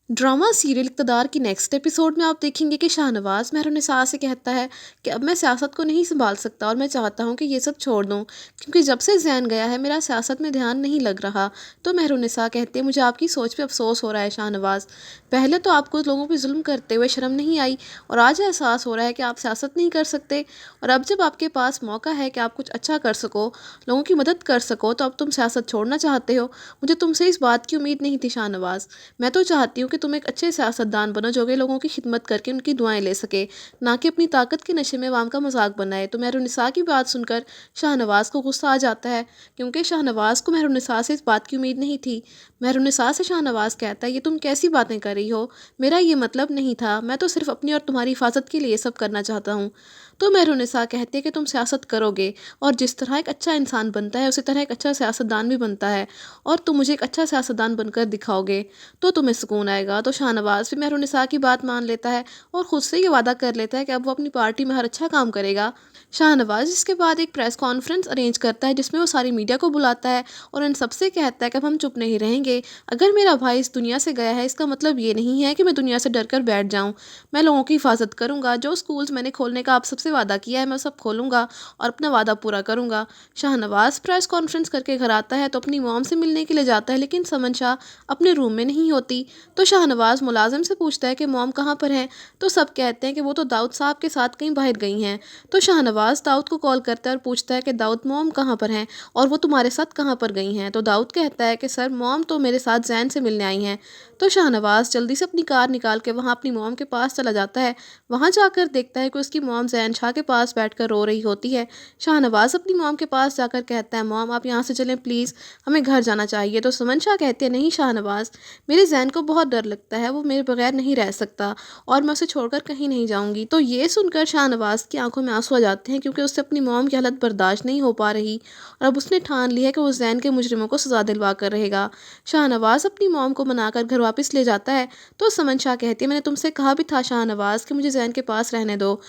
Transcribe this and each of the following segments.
Drama serial इक़्तिदार की next episode में आप देखेंगे कि शाहनवाज मेहरुन्निसा से कहता है कि अब मैं सियासत को नहीं संभाल सकता और मैं चाहता हूं कि ये सब छोड़ दूं, क्योंकि जब से जैन गया है मेरा सियासत में ध्यान नहीं लग रहा। तो मेहरुन्निसा कहते हैं, मुझे आपकी सोच पे अफसोस हो रहा है शाहनवाज। पहले तो आपको लोगों पे जुल्म करते हुए शर्म नहीं आई, और आज एहसास हो रहा है कि आप सियासत नहीं कर सकते। और अब जब आपके पास मौका है कि आप कुछ अच्छा कर सको, लोगों की मदद कर सको, तो अब तुम सियासत छोड़ना चाहते हो। मुझे तुमसे इस बात की उम्मीद नहीं थी शाहनवाज। मैं तो चाहती हूँ कि तुम एक अच्छे सियासतदान बनो जो कि लोगों की खिदमत करके उनकी दुआएं ले सके, ना कि अपनी ताकत के नशे में अवाम का मजाक बनाए। तो मेहरुन्निसा की बात सुनकर शाहनवाज को गुस्सा आ जाता है, क्योंकि शाहनवाज को मेहरुन्निसा से इस बात की उम्मीद नहीं थी। मेहरुन्निसा से शाहनवाज कहता है, ये तुम कैसी बातें कर रही हो, मेरा ये मतलब नहीं था, मैं तो सिर्फ अपनी और तुम्हारी हिफाजत के लिए सब करना चाहता हूँ। तो मेहरुन्निसा कहती है कि तुम सियासत करोगे, और जिस तरह एक अच्छा इंसान बनता है उसी तरह एक अच्छा सियासतदान भी बनता है, और तुम मुझे एक अच्छा सियासतदान बनकर दिखाओगे तो तुम्हें सुकून आएगा। तो शाहनवाज भी मेहरुन्निसा की बात मान लेता है और खुद से ये वादा कर लेता है कि अब वो अपनी पार्टी में हर अच्छा काम करेगा। शाहनवाज इसके बाद एक प्रेस कॉन्फ्रेंस अरेंज करता है, जिसमें वो सारी मीडिया को बुलाता है और इन सबसे कहता है कि अब हम चुप नहीं रहेंगे। अगर मेरा भाई इस दुनिया से गया है, इसका मतलब ये नहीं है कि मैं दुनिया से डर कर बैठ जाऊं। मैं लोगों की हिफाजत करूंगा। जो स्कूल्स मैंने खोलने का आप सबसे वादा किया है, मैं सब खोलूंगा और अपना वादा पूरा करूंगा। शाहनवाज प्रेस कॉन्फ्रेंस करके घर आता है तो अपनी मॉम से मिलने के लिए जाता है, लेकिन समन शाह अपने रूम में नहीं होती। तो शाहनवाज मुलाजिम से पूछता है कि मॉम कहाँ पर हैं। तो सब कहते हैं कि वो तो दाऊद साहब के साथ कहीं बाहर गई हैं। तो शाहनवाज दाऊद को कॉल करता है और पूछता है कि दाऊद, मॉम कहाँ पर हैं और वो तुम्हारे साथ कहाँ पर गई हैं। तो दाऊद कहता है कि सर, मॉम तो मेरे साथ जैन से मिलने आई हैं। तो शाहनवाज जल्दी से अपनी कार निकाल के वहाँ अपनी मॉम के पास चला जाता है। वहाँ जाकर देखता है कि उसकी मॉम जैन शाह के पास बैठकर रो रही होती है। शाहनवाज अपनी मॉम के पास जाकर कहता है, मॉम आप यहाँ से चलें प्लीज़, हमें घर जाना चाहिए। तो समन शाह कहते हैं, नहीं शाहनवाज, मेरे जैन को बहुत डर लगता है, वो मेरे बगैर नहीं रह सकता और मैं उसे छोड़कर कहीं नहीं जाऊंगी। तो ये सुनकर शाहनवाज की आंखों में आंसू आ जाते हैं, क्योंकि उससे अपनी मॉम की हालत बर्दाश्त नहीं हो पा रही और अब उसने ठान लिया है कि वो जैन के मुजरिमों को सजा दिलवा कर रहेगा। शाहनवाज अपनी मॉम को मनाकर घर वापस ले जाता है। तो समन शाह कहती है, मैंने तुमसे कहा भी था शाहनवाज कि मुझे जैन के पास रहने दो,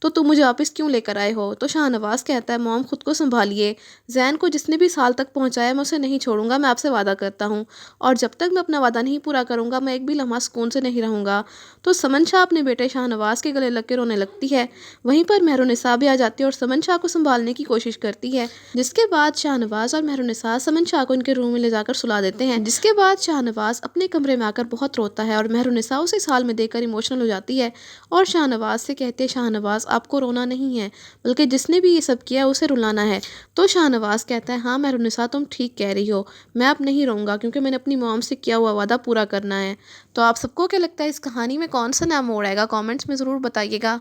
तो तुम मुझे वापस क्यों लेकर आए हो। तो शाहनवाज कहता है, मॉम खुद को संभालिए, जैन को जिसने भी साल तक पहुंचाया मैं उसे नहीं छोड़ूंगा, मैं आपसे वादा करता हूँ, और जब तक मैं अपना वादा नहीं पूरा करूंगा मैं एक भी लम्हा सुकून से नहीं रहूंगा। तो समन शाह अपने बेटे शाहनवाज के गले लग के रोने लगती है। वहीं पर मेहरुन्निसा भी आ जाती है और समन शाह को संभालने की कोशिश करती है, जिसके बाद शाहनवाज और मेहरुन्निसा समन शाह को इनके रूम में ले जाकर सुला देते हैं। जिसके बाद शाहनवाज अपने कमरे में आकर बहुत रोता है और मेहरुन्निसा उसे साल में देखकर इमोशनल हो जाती है और शाहनवाज से कहते हैं, शाहनवाज आपको रोना नहीं है, बल्कि जिसने भी ये सब किया उसे रुलाना है। तो शाहनवाज कहता है, हाँ मेहरुन्निसा तुम ठीक कह रही हो, मैं अब नहीं रहूँगा, क्योंकि मैंने अपनी मॉम से किया हुआ वादा पूरा करना है। तो आप सबको क्या लगता है, इस कहानी में कौन सा नया मोड़ आएगा, कमेंट्स में ज़रूर बताइएगा।